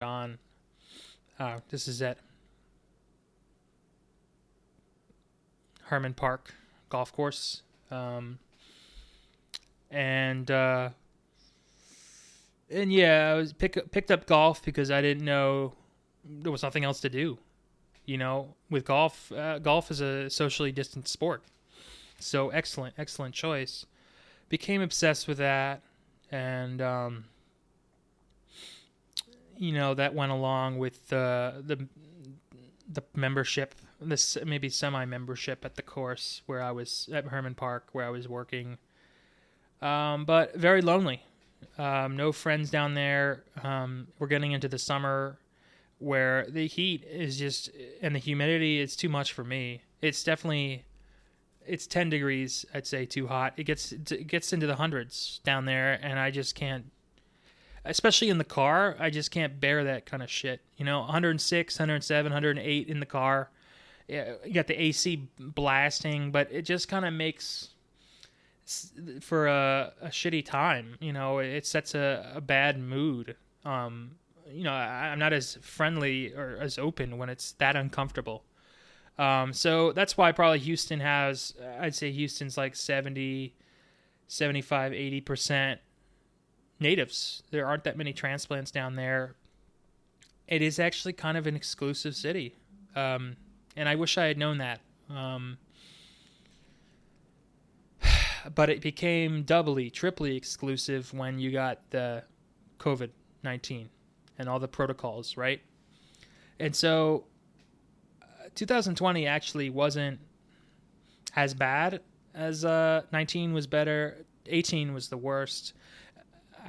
on. This is at Herman Park Golf Course, and and yeah, I was picked up golf because I didn't know there was nothing else to do. With golf, golf is a socially distant sport, so excellent choice. Became obsessed with that, and that went along with the membership, this maybe semi membership at the course where I was at Herman Park where I was working. But very lonely. No friends down there. We're getting into the summer where the heat is just and the humidity is too much for me. It's 10 degrees, I'd say, too hot. It gets into the hundreds down there, and I just can't, especially in the car. I just can't bear that kind of shit. 106, 107, 108 in the car. Yeah, you got the AC blasting, but it just kind of makes for a shitty time. It sets a bad mood. I'm not as friendly or as open when it's that uncomfortable. So that's why probably I'd say Houston's like 70, 75, 80% natives. There aren't that many transplants down there. It is actually kind of an exclusive city. And I wish I had known that. But it became doubly, triply exclusive when you got the COVID-19 and all the protocols, right? And so 2020 actually wasn't as bad as 19 was better. 18 was the worst.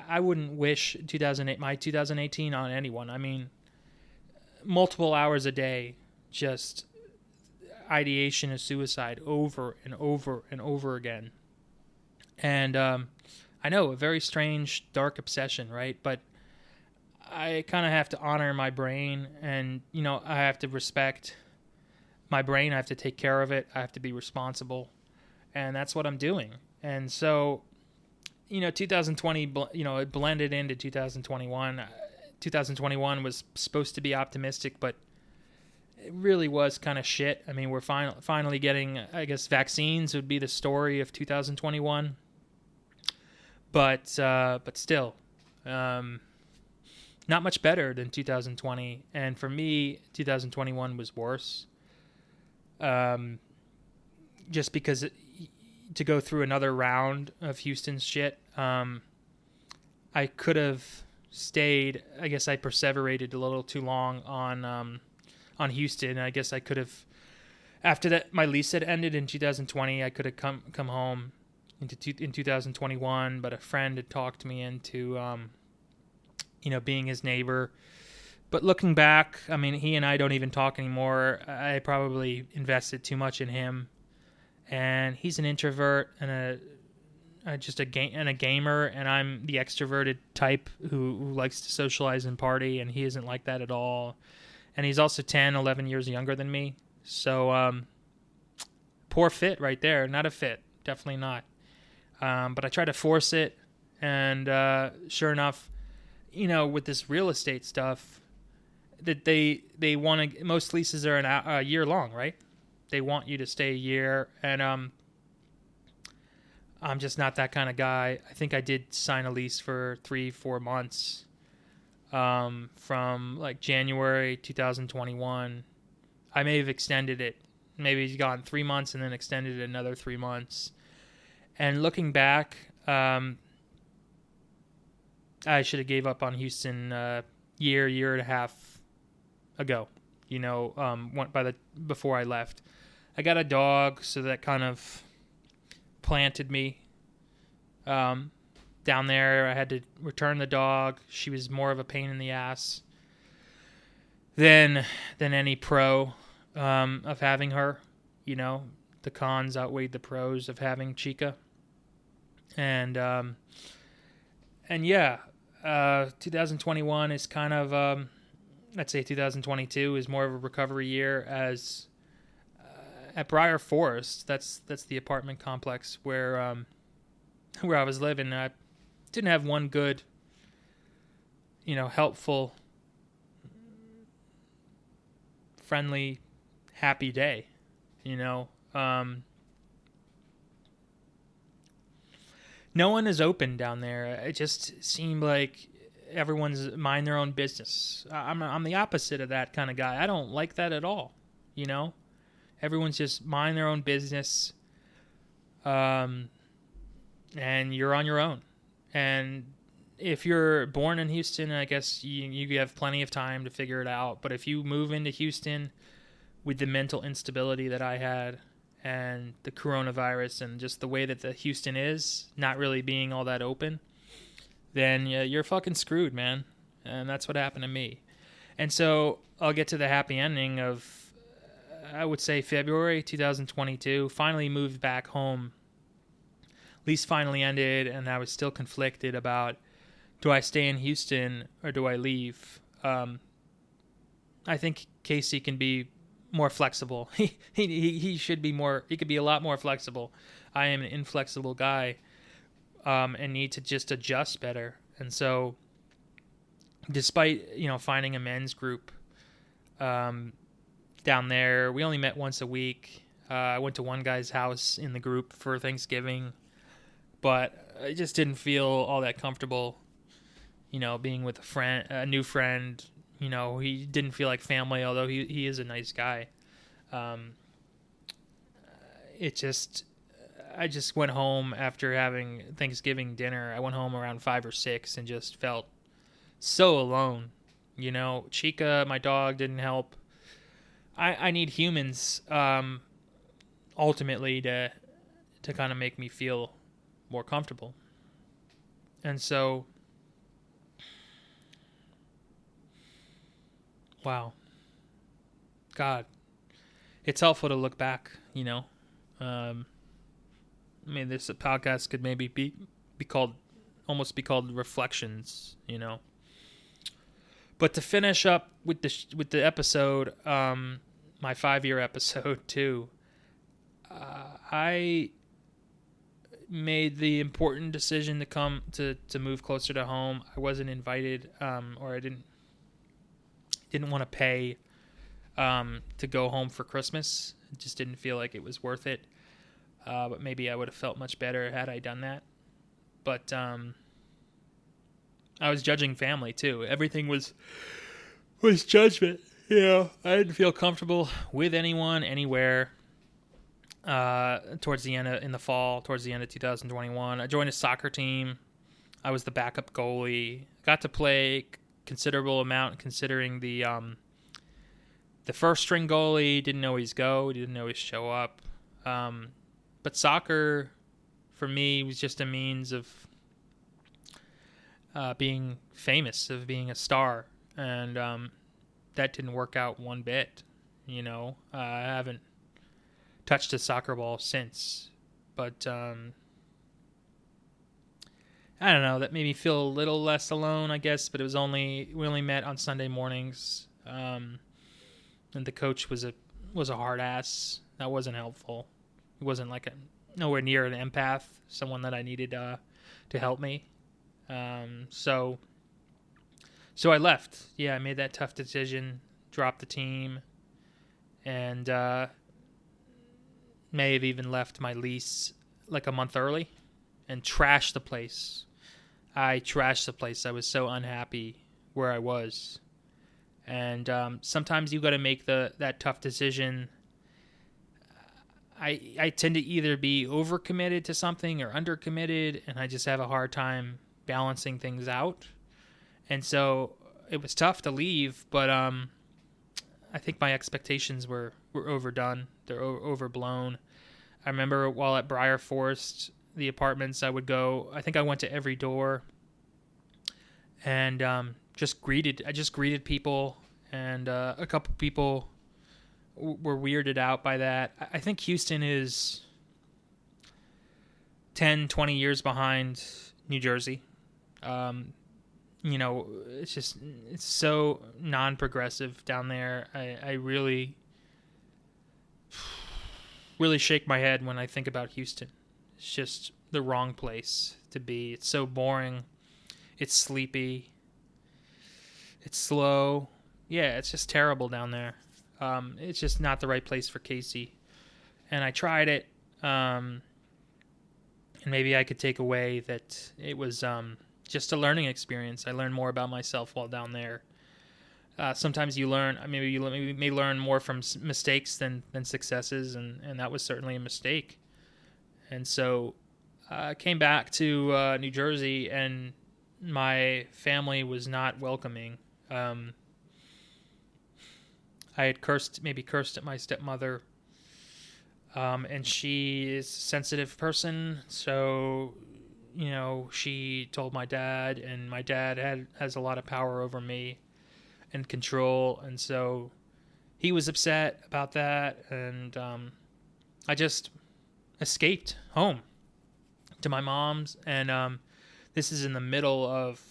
I wouldn't wish 2018 on anyone. I mean, multiple hours a day, just ideation of suicide over and over and over again. And I know, a very strange, dark obsession, right? But I kind of have to honor my brain, and I have to respect my brain. I have to take care of it. I have to be responsible, and that's what I'm doing. And so, 2020, it blended into 2021. 2021 was supposed to be optimistic, but it really was kind of shit. I mean, we're finally getting, I guess, vaccines would be the story of 2021, but still. Not much better than 2020, and for me, 2021 was worse. Just because to go through another round of Houston's shit, I could have stayed. I guess I perseverated a little too long on Houston. I guess I could have, after that my lease had ended in 2020. I could have come home in 2021, but a friend had talked me into being his neighbor. But looking back, I mean, he and I don't even talk anymore. I probably invested too much in him, and he's an introvert and a gamer, and I'm the extroverted type who likes to socialize and party, and he isn't like that at all. And he's also 10, 11 years younger than me. So poor fit right there. Not a fit, definitely not. But I try to force it, and sure enough, with this real estate stuff, that they want to, most leases are a year long, right? They want you to stay a year, and I'm just not that kind of guy. I think I did sign a lease for 3-4 months, from like January 2021. I may have extended it. Maybe it's gone 3 months and then extended it another 3 months. And looking back, I should have gave up on Houston year and a half ago. Before I left, I got a dog, so that kind of planted me down there. I had to return the dog. She was more of a pain in the ass than any pro of having her. The cons outweighed the pros of having Chica, and yeah. 2021 is kind of, I'd say 2022 is more of a recovery year, as at Briar Forest, that's the apartment complex where I was living. I didn't have one good, helpful friendly, happy day, you know. No one is open down there. It just seemed like everyone's mind their own business. I'm the opposite of that kind of guy. I don't like that at all, you know. Everyone's just mind their own business, and you're on your own. And if you're born in Houston, I guess you have plenty of time to figure it out. But if you move into Houston with the mental instability that I had and the coronavirus and just the way that the Houston is, not really being all that open, then you're fucking screwed, man. And that's what happened to me. And so I'll get to the happy ending of, I would say, February 2022. Finally moved back home. Lease finally ended, and I was still conflicted about, do I stay in Houston or do I leave? I think Casey can be more flexible. He should be more. He could be a lot more flexible. I am an inflexible guy, and need to just adjust better. And so, despite finding a men's group down there, we only met once a week. I went to one guy's house in the group for Thanksgiving, but I just didn't feel all that comfortable. Being with a new friend. He didn't feel like family, although he is a nice guy. I just went home after having Thanksgiving dinner. I went home around 5 or 6 and just felt so alone. Chica, my dog, didn't help. I need humans, ultimately, to kind of make me feel more comfortable. And so, wow. God. It's helpful to look back, this podcast could maybe be called Reflections, But to finish up with the episode, my 5-year episode too, I made the important decision to move closer to home. I wasn't invited, or I didn't want to pay to go home for Christmas. It just didn't feel like it was worth it. But maybe I would have felt much better had I done that. But I was judging family too. Everything was judgment. I didn't feel comfortable with anyone, anywhere. Towards the end in the fall, towards the end of 2021, I joined a soccer team. I was the backup goalie. Got to play considerable amount, considering the first string goalie didn't always go, didn't always show up. But soccer for me was just a means of being famous, of being a star, and that didn't work out one bit. I haven't touched a soccer ball since, but I don't know, that made me feel a little less alone, I guess. But we only met on Sunday mornings, and the coach was a hard ass. That wasn't helpful. He wasn't nowhere near an empath, someone that I needed to help me. So I left. I made that tough decision, dropped the team, and may have even left my lease like a month early and trashed the place. I trashed the place. I was so unhappy where I was. And sometimes you got to make that tough decision. I tend to either be overcommitted to something or undercommitted, and I just have a hard time balancing things out. And so it was tough to leave, but I think my expectations were overdone. They're overblown. I remember while at Briar Forest, the apartments I would go, I think I went to every door and just greeted people, and a couple people were weirded out by that. I think Houston is 10, 20 years behind New Jersey. It's so non-progressive down there. I really shake my head when I think about Houston. It's just the wrong place to be. It's so boring. It's sleepy. It's slow. Yeah, it's just terrible down there. It's just not the right place for Casey. And I tried it, and maybe I could take away that it was just a learning experience. I learned more about myself while down there. Sometimes you learn, maybe you may learn more from mistakes than successes, and that was certainly a mistake. And so I came back to New Jersey, and my family was not welcoming. I had cursed at my stepmother, and she is a sensitive person, so she told my dad, and my dad has a lot of power over me and control, and so he was upset about that, and I just escaped home to my mom's, and this is in the middle of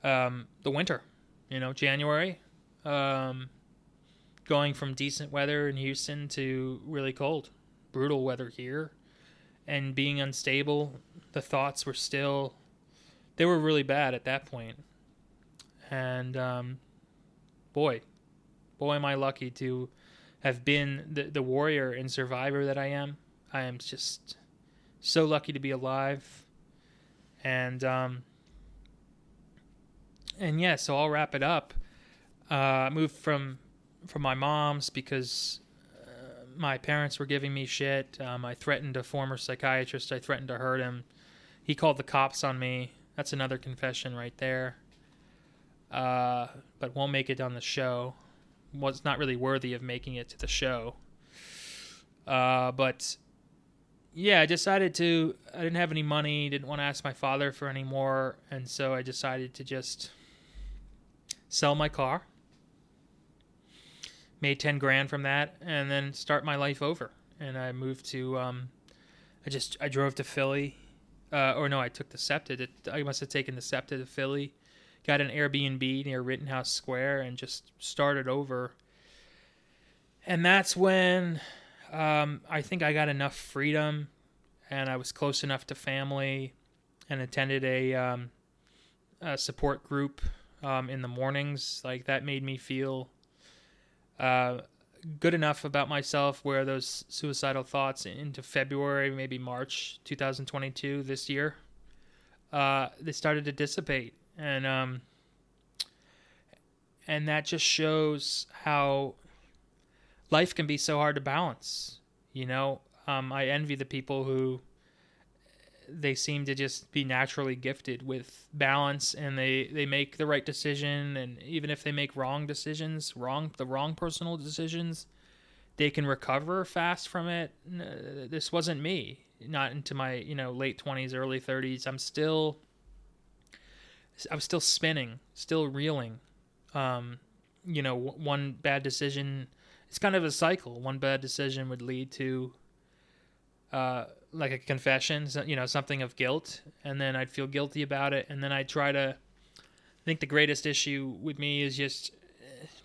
the winter, January, going from decent weather in Houston to really cold, brutal weather here, and being unstable. The thoughts were they were really bad at that point. And boy, am I lucky to have been the warrior and survivor that I am. I am just so lucky to be alive. And yeah, so I'll wrap it up. I moved from my mom's because my parents were giving me shit. I threatened a former psychiatrist. I threatened to hurt him. He called the cops on me. That's another confession right there. But won't make it on the show. Was not really worthy of making it to the show. But yeah, I didn't have any money, didn't want to ask my father for any more, and so I decided to just sell my car. Made 10 grand from that, and then start my life over. And I moved to, I drove to Philly, I took the SEPTA. I must have taken the SEPTA to Philly. Got an Airbnb near Rittenhouse Square and just started over. And that's when I think I got enough freedom, and I was close enough to family, and attended a support group in the mornings. Like, that made me feel good enough about myself where those suicidal thoughts into February, maybe March 2022 this year, they started to dissipate. And that just shows how life can be so hard to balance. I envy the people who they seem to just be naturally gifted with balance, and they make the right decision. And even if they make wrong decisions, the wrong personal decisions, they can recover fast from it. This wasn't me. Not into my late 20s, early 30s. I was still spinning, still reeling. One bad decision, it's kind of a cycle. One bad decision would lead to like a confession, something of guilt, and then I'd feel guilty about it, and then I think the greatest issue with me is just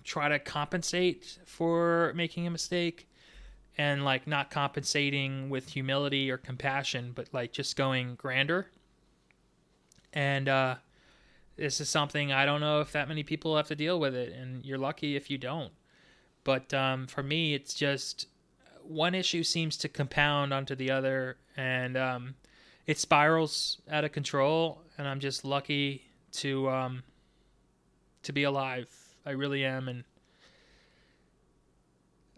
try to compensate for making a mistake, and like not compensating with humility or compassion, but like just going grander. And this is something I don't know if that many people have to deal with it, and you're lucky if you don't. But for me, it's just one issue seems to compound onto the other, and it spirals out of control. And I'm just lucky to be alive. I really am, and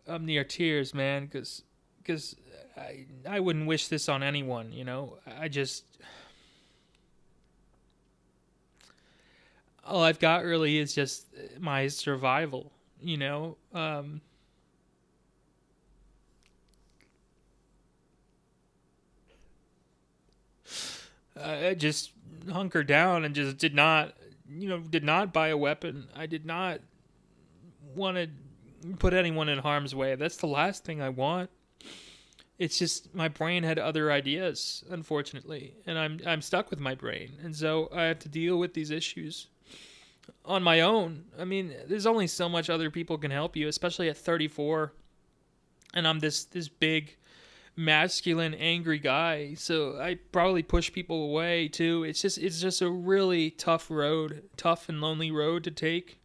I'm near tears, man, because I wouldn't wish this on anyone. All I've got really is just my survival, I just hunkered down and just did not buy a weapon. I did not want to put anyone in harm's way. That's the last thing I want. It's just my brain had other ideas, unfortunately, and I'm stuck with my brain, and so I have to deal with these issues on my own. I mean, there's only so much other people can help you, especially at 34, and I'm this big, masculine, angry guy, so I probably push people away too. It's just a really tough and lonely road to take.